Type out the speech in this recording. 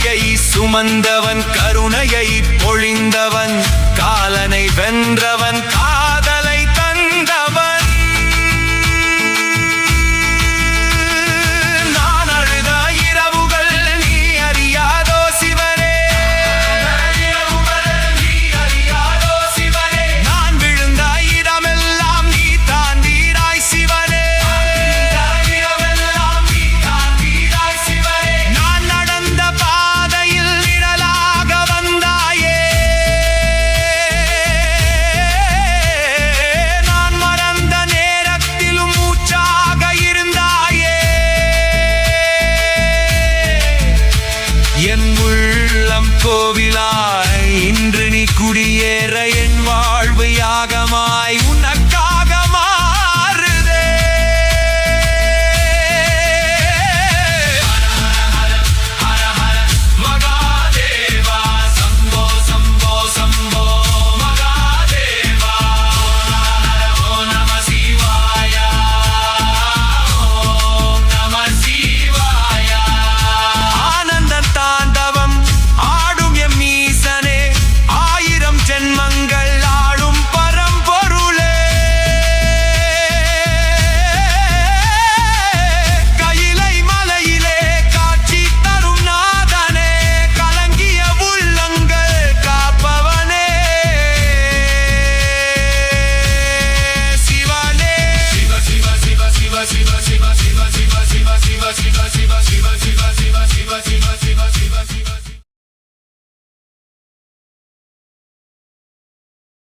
கங்கையை சுமந்தவன் கருணையை பொழிந்தவன் காலனை வென்றவன் காதலை தந்தவன் நான் அழுத இரவுகள் நீ அறியாதோ சிவனே நான் விழுந்த இடமெல்லாம் நீ தாண்டீராய் சிவனே நான் நடந்த பாதையில் நிழலாக வந்தாயே நான் மறந்த நேரத்திலும் மூச்சாக இருந்தாயே என் உள்ளம் கோவிலாய் இன்று நீ குடியேற